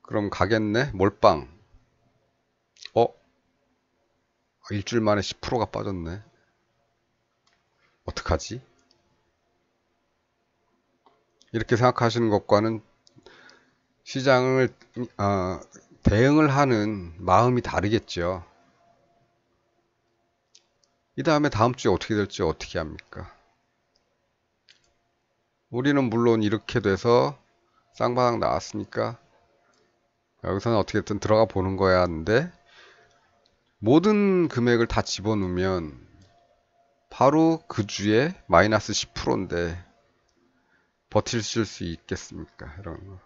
그럼 가겠네? 몰빵. 일주일 만에 10%가 빠졌네. 어떡하지? 이렇게 생각하시는 것과는 시장을 대응을 하는 마음이 다르겠죠. 이 다음에 다음 주에 어떻게 될지 어떻게 합니까? 우리는 물론 이렇게 돼서 쌍바닥 나왔으니까 여기서는 어떻게든 들어가 보는 거야 하는데 모든 금액을 다 집어넣으면 바로 그 주에 마이너스 10%인데 버티실 수 있겠습니까? 이런 거.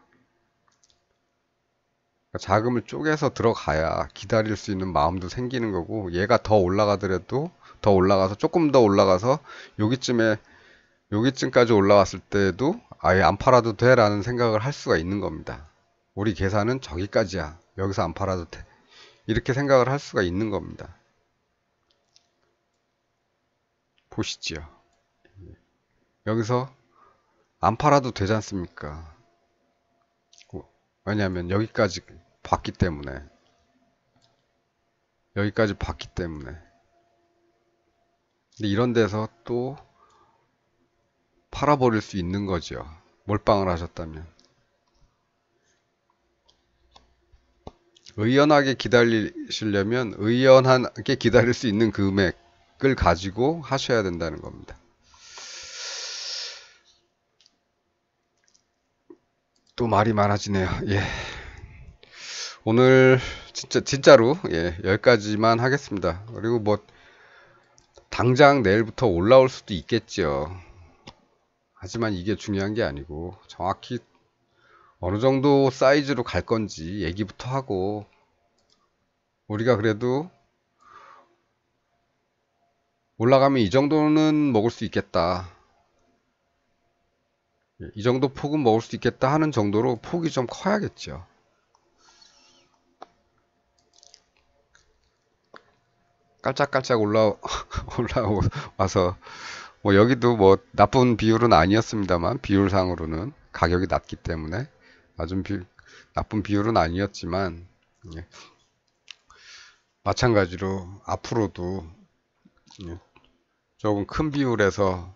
그러니까 자금을 쪼개서 들어가야 기다릴 수 있는 마음도 생기는 거고 얘가 더 올라가더라도 더 올라가서 조금 더 올라가서 여기쯤까지 올라왔을 때도 아예 안 팔아도 돼 라는 생각을 할 수가 있는 겁니다. 우리 계산은 저기까지야. 여기서 안 팔아도 돼. 이렇게 생각을 할 수가 있는 겁니다. 보시죠. 여기서 안 팔아도 되지 않습니까? 왜냐하면 여기까지 봤기 때문에. 근데 이런 데서 또 팔아버릴 수 있는 거죠. 몰빵을 하셨다면. 의연하게 기다리시려면 의연하게 기다릴 수 있는 금액을 가지고 하셔야 된다는 겁니다. 또 말이 많아지네요. 예. 오늘 진짜로 여기까지만 하겠습니다. 그리고 뭐 당장 내일부터 올라올 수도 있겠죠. 하지만 이게 중요한 게 아니고 정확히 어느 정도 사이즈로 갈 건지 얘기부터 하고 우리가 그래도 올라가면 이 정도는 먹을 수 있겠다. 이 정도 폭은 먹을 수 있겠다 하는 정도로 폭이 좀 커야겠죠. 깔짝깔짝 올라와서 뭐 여기도 뭐 나쁜 비율은 아니었습니다만 비율상으로는 가격이 낮기 때문에 아주 나쁜 비율은 아니었지만 예, 마찬가지로 앞으로도 예, 조금 큰 비율에서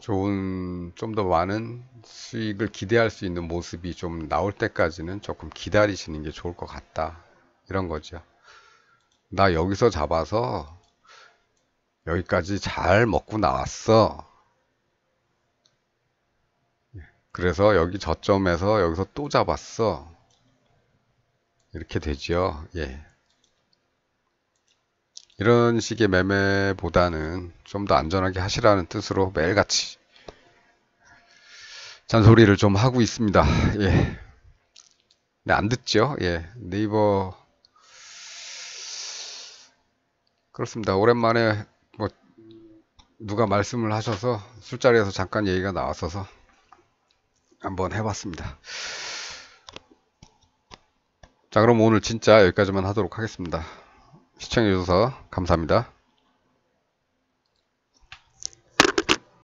좋은 좀 더 많은 수익을 기대할 수 있는 모습이 좀 나올 때까지는 조금 기다리시는 게 좋을 것 같다 이런 거죠. 나 여기서 잡아서 여기까지 잘 먹고 나왔어. 그래서 여기 저점에서 여기서 또 잡았어. 이렇게 되죠. 예. 이런 식의 매매보다는 좀 더 안전하게 하시라는 뜻으로 매일같이 잔소리를 좀 하고 있습니다. 예. 네, 안 듣죠? 예. 네이버 그렇습니다. 오랜만에 뭐 누가 말씀을 하셔서 술자리에서 잠깐 얘기가 나왔어서 한번 해봤습니다. 자, 그럼 오늘 진짜 여기까지만 하도록 하겠습니다. 시청해주셔서 감사합니다.